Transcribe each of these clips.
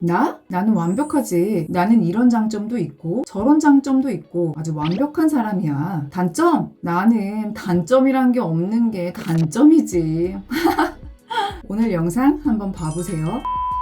나는 완벽하지. 나는 이런 장점도 있고 저런 장점도 있고 아주 완벽한 사람이야. 단점? 나는 단점이란 게 없는 게 단점이지. 오늘 영상 한번 봐보세요.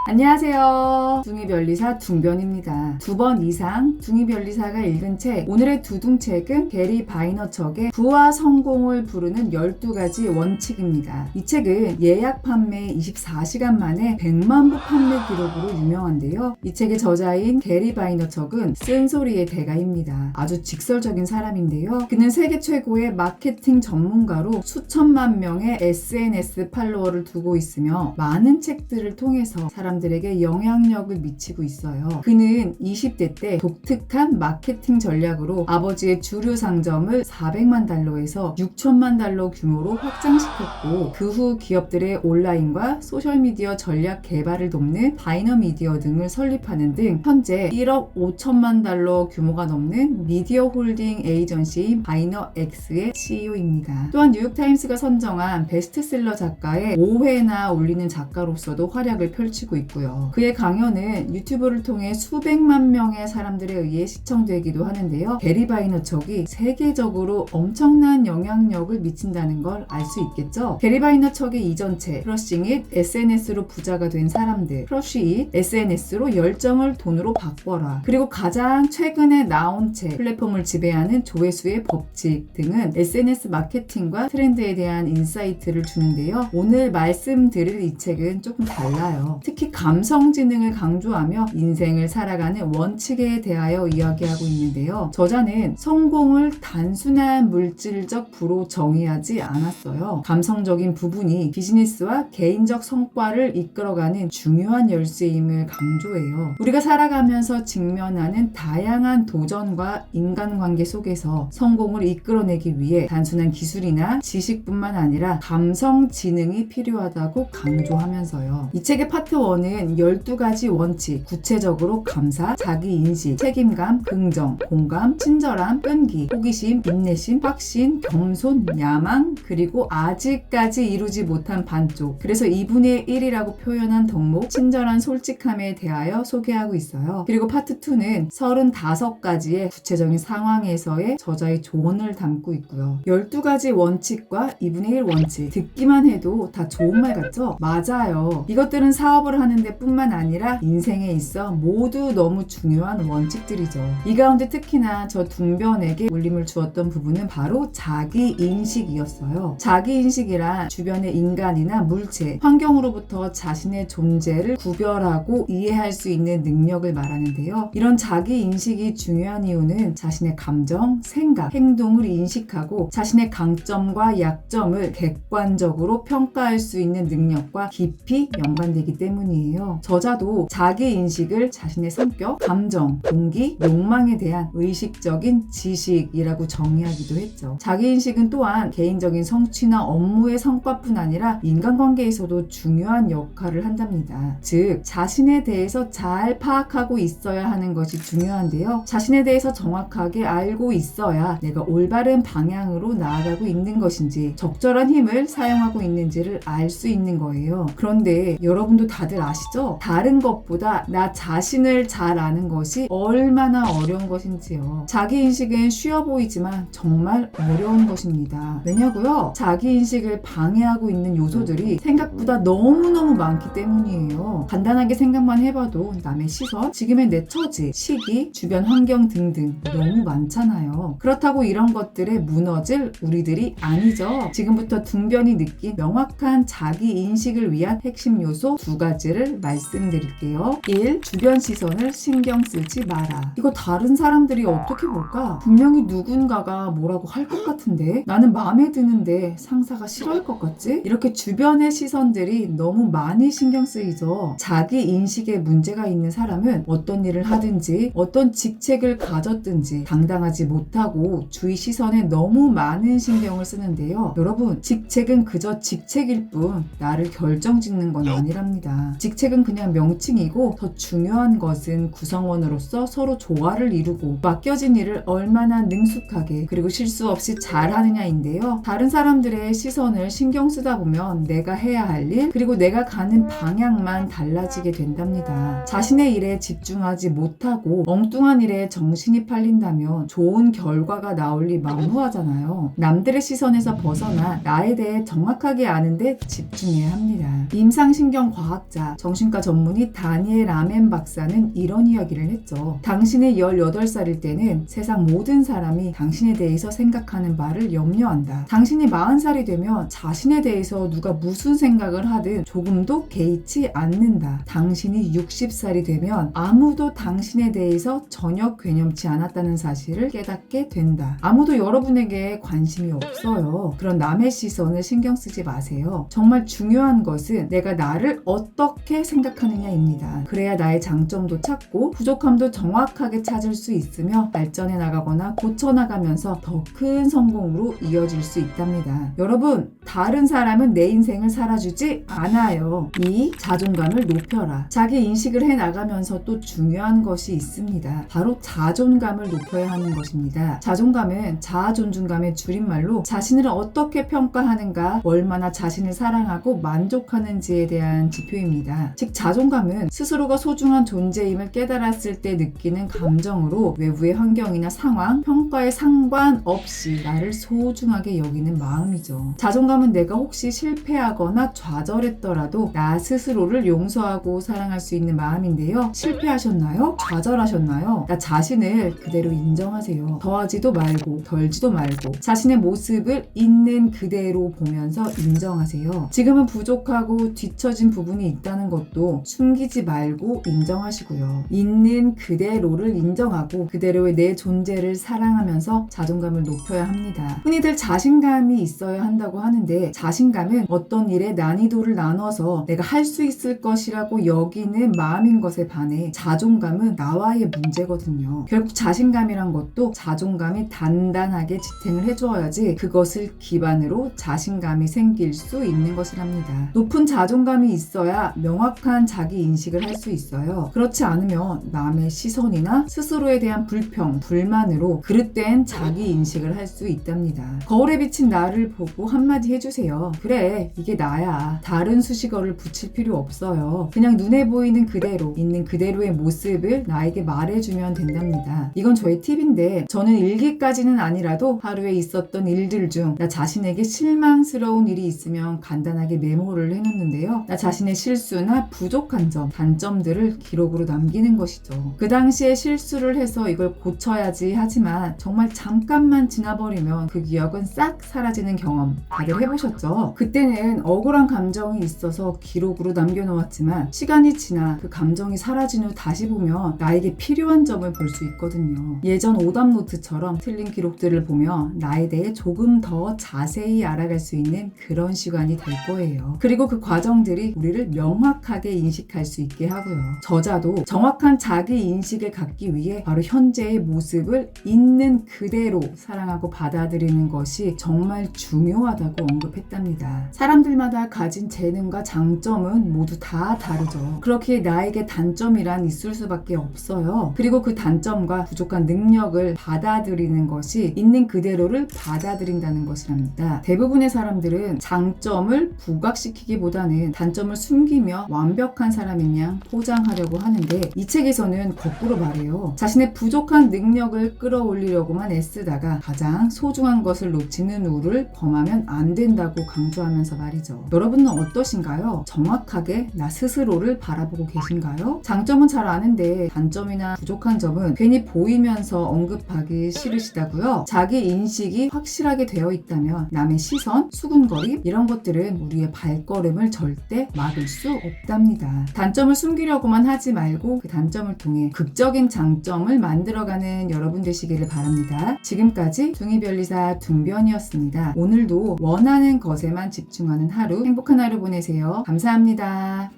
안녕하세요. 둥이변리사 둥변입니다. 2번 이상 둥이변리사가 읽은 책, 오늘의 두둥책은 게리 바이너척의 부와 성공을 부르는 12가지 원칙입니다. 이 책은 예약 판매 24시간 만에 100만 부 판매 기록으로 유명한데요. 이 책의 저자인 게리 바이너척은 쓴소리의 대가입니다. 아주 직설적인 사람인데요. 그는 세계 최고의 마케팅 전문가로 수천만 명의 SNS 팔로워를 두고 있으며 많은 책들을 통해서 사람들에게 영향력을 미치고 있어요. 그는 20대 때 독특한 마케팅 전략으로 아버지의 주류 상점을 400만 달러에서 6천만 달러 규모로 확장시켰고, 그 후 기업들의 온라인과 소셜미디어 전략 개발을 돕는 바이너미디어 등을 설립하는 등 현재 1억 5천만 달러 규모가 넘는 미디어 홀딩 에이전시인 바이너X의 CEO입니다. 또한 뉴욕타임스가 선정한 베스트셀러 작가에 5회나 올리는 작가로서도 활약을 펼치고 있고요. 그의 강연은 유튜브를 통해 수백만 명의 사람들에 의해 시청되기도 하는데요. 게리 바이너척이 세계적으로 엄청난 영향력을 미친다는 걸 알 수 있겠죠. 게리 바이너척의 이전 책 크러싱 잇, SNS로 부자가 된 사람들, 크러쉬 잇, SNS로 열정을 돈으로 바꿔라, 그리고 가장 최근에 나온 책 플랫폼을 지배하는 조회수의 법칙 등은 SNS 마케팅과 트렌드에 대한 인사이트를 주는데요. 오늘 말씀드릴 이 책은 조금 달라요. 특히 감성지능을 강조하며 인생을 살아가는 원칙에 대하여 이야기하고 있는데요. 저자는 성공을 단순한 물질적 부로 정의하지 않았어요. 감성적인 부분이 비즈니스와 개인적 성과를 이끌어가는 중요한 열쇠임을 강조해요. 우리가 살아가면서 직면하는 다양한 도전과 인간관계 속에서 성공을 이끌어내기 위해 단순한 기술이나 지식뿐만 아니라 감성지능이 필요하다고 강조하면서요. 이 책의 파트 1은 12가지 원칙, 구체적으로 감사, 자기인식, 책임감, 긍정, 공감, 친절함, 끈기, 호기심, 인내심, 확신, 겸손, 야망, 그리고 아직까지 이루지 못한 반쪽, 그래서 2분의 1이라고 표현한 덕목, 친절한 솔직함에 대하여 소개하고 있어요. 그리고 파트 2는 35가지의 구체적인 상황에서의 저자의 조언을 담고 있고요. 12가지 원칙과 2분의 1 원칙, 듣기만 해도 다 좋은 말 같죠? 맞아요. 이것들은 사업을 하는데 뿐만 아니라 인생에 있어 모두 너무 중요한 원칙들이죠. 이 가운데 특히나 저 둥변에게 울림을 주었던 부분은 바로 자기인식이었어요. 자기인식이란 주변의 인간이나 물체, 환경으로부터 자신의 존재를 구별하고 이해할 수 있는 능력을 말하는데요. 이런 자기인식이 중요한 이유는 자신의 감정, 생각, 행동을 인식하고 자신의 강점과 약점을 객관적으로 평가할 수 있는 능력과 깊이 연관되기 때문이에요. 저자도 자기인식을 자신의 성격, 감정, 동기, 욕망에 대한 의식적인 지식이라고 정의하기도 했죠. 자기인식은 또한 개인적인 성취나 업무의 성과뿐 아니라 인간관계에서도 중요한 역할을 한답니다. 즉, 자신에 대해서 잘 파악하고 있어야 하는 것이 중요한데요. 자신에 대해서 정확하게 알고 있어야 내가 올바른 방향으로 나아가고 있는 것인지, 적절한 힘을 사용하고 있는지를 알 수 있는 거예요. 그런데 여러분도 다들 아시죠? 다른 것보다 나 자신을 잘 아는 것이 얼마나 어려운 것인지요. 자기인식은 쉬워 보이지만 정말 어려운 것입니다. 왜냐고요? 자기인식을 방해하고 있는 요소들이 생각보다 너무너무 많기 때문이에요. 간단하게 생각만 해봐도 남의 시선, 지금의 내 처지, 시기, 주변 환경 등등 너무 많잖아요. 그렇다고 이런 것들에 무너질 우리들이 아니죠. 지금부터 둥변이 느낀 명확한 자기인식을 위한 핵심 요소 2가지를 말씀드릴게요. 1. 주변 시선을 신경 쓰지 마라. 이거 다른 사람들이 어떻게 볼까? 분명히 누군가가 뭐라고 할 것 같은데, 나는 마음에 드는데 상사가 싫어할 것 같지? 이렇게 주변의 시선들이 너무 많이 신경 쓰이죠. 자기인식에 문제가 있는 사람은 어떤 일을 하든지 어떤 직책을 가졌든지 당당하지 못하고 주위 시선에 너무 많은 신경을 쓰는데요. 여러분, 직책은 그저 직책일 뿐 나를 결정짓는 건 아니랍니다. 직책은 그냥 명칭이고 더 중요한 것은 구성원으로서 서로 조화를 이루고 맡겨진 일을 얼마나 능숙하게 그리고 실수 없이 잘하느냐인데요. 다른 사람들의 시선을 신경 쓰다 보면 내가 해야 할 일 그리고 내가 가는 방향만 달라지게 된답니다. 자신의 일에 집중하지 못하고 엉뚱한 일에 정신이 팔린다면 좋은 결과가 나올 리 만무하잖아요. 남들의 시선에서 벗어나 나에 대해 정확하게 아는데 집중해야 합니다. 임상신경과학자, 정신과 전문의 다니엘 아멘 박사는 이런 이야기를 했죠. 당신의 18살일 때는 세상 모든 사람이 당신에 대해서 생각하는 바를 염려한다. 당신이 40살이 되면 자신에 대해서 누가 무슨 생각을 하든 조금도 개의치 않는다. 당신이 60살이 되면 아무도 당신에 대해서 전혀 괴념치 않았다는 사실을 깨닫게 된다. 아무도 여러분에게 관심이 없어요. 그런 남의 시선을 신경 쓰지 마세요. 정말 중요한 것은 내가 나를 어떻게 생각하느냐입니다. 그래야 나의 장점도 찾고 부족함도 정확하게 찾을 수 있으며 발전해 나가거나 고쳐나가면서 더 큰 성공으로 이어질 수 있답니다. 여러분, 다른 사람은 내 인생을 살아주지 않아요. 이 자존감을 높여라. 자기 인식을 해 나가면서 또 중요한 것이 있습니다. 바로 자존감을 높여야 하는 것입니다. 자존감은 자아존중감의 줄임말로 자신을 어떻게 평가하는가, 얼마나 자신을 사랑하고 만족하는지에 대한 지표입니다. 즉 자존감은 스스로가 소중한 존재임을 깨달았을 때 느끼는 감정으로 외부의 환경이나 상황, 평가에 상관없이 나를 소중하게 여기는 마음이죠. 자존감은 내가 혹시 실패하거나 좌절했더라도 나 스스로를 용서하고 사랑할 수 있는 마음인데요. 실패하셨나요? 좌절하셨나요? 나 자신을 그대로 인정하세요. 더하지도 말고 덜지도 말고 자신의 모습을 있는 그대로 보면서 인정하세요. 지금은 부족하고 뒤처진 부분이 있다는 것도 숨기지 말고 인정하시고요. 있는 그대로를 인정하고 그대로의 내 존재를 사랑하면서 자존감을 높여야 합니다. 흔히들 자신감이 있어야 한다고 하는데 자신감은 어떤 일의 난이도를 나눠서 내가 할 수 있을 것이라고 여기는 마음인 것에 반해 자존감은 나와의 문제거든요. 결국 자신감이란 것도 자존감이 단단하게 지탱을 해줘야지 그것을 기반으로 자신감이 생길 수 있는 것이랍니다. 높은 자존감이 있어야 명확한 자기 인식을 할 수 있어요. 그렇지 않으면 남의 시선이나 스스로에 대한 불평, 불만으로 그릇된 자기 인식을 할 수 있답니다. 거울에 비친 나를 보고 한마디 해주세요. 그래, 이게 나야. 다른 수식어를 붙일 필요 없어요. 그냥 눈에 보이는 그대로, 있는 그대로의 모습을 나에게 말해주면 된답니다. 이건 저의 팁인데 저는 일기까지는 아니라도 하루에 있었던 일들 중 나 자신에게 실망스러운 일이 있으면 간단하게 메모를 해놓는데요. 나 자신의 실수나 부족한 점, 단점들을 기록으로 남기는 것이죠. 그 당시에 실수를 해서 이걸 고쳐야지 하지만 정말 잠깐만 지나버리면 그 기억은 싹 사라지는 경험 다들 해보셨죠? 그때는 억울한 감정이 있어서 기록으로 남겨놓았지만 시간이 지나 그 감정이 사라진 후 다시 보면 나에게 필요한 점을 볼 수 있거든요. 예전 오답노트처럼 틀린 기록들을 보며 나에 대해 조금 더 자세히 알아갈 수 있는 그런 시간이 될 거예요. 그리고 그 과정들이 우리를 명확하게 인식할 수 있게 하고요. 저자도 정확한 자기 인식을 갖기 위해 바로 현재의 모습을 있는 그대로 사랑하고 받아들이는 것이 정말 중요하다고 언급했답니다. 사람들마다 가진 재능과 장점은 모두 다 다르죠. 그렇게 나에게 단점이란 있을 수밖에 없어요. 그리고 그 단점과 부족한 능력을 받아들이는 것이 있는 그대로를 받아들인다는 것이랍니다. 대부분의 사람들은 장점을 부각시키기보다는 단점을 숨기며 완벽한 사람인 양 포장하려고 하는데 이 책에서는 거꾸로 말해요. 자신의 부족한 능력을 끌어올리려고만 애쓰다가 가장 소중한 것을 놓치는 우를 범하면 안 된다고 강조하면서 말이죠. 여러분은 어떠신가요? 정확하게 나 스스로를 바라보고 계신가요? 장점은 잘 아는데 단점이나 부족한 점은 괜히 보이면서 언급하기 싫으시다고요? 자기 인식이 확실하게 되어 있다면 남의 시선, 수군거림 이런 것들은 우리의 발걸음을 절대 막을 수 없답니다. 단점을 숨기려고만 하지 말고 그 단점을 통해 극적인 장점을 만들어가는 여러분 되시기를 바랍니다. 지금까지 둥이별리사 둥변이었습니다. 오늘도 원하는 것에만 집중하는 하루, 행복한 하루 보내세요. 감사합니다.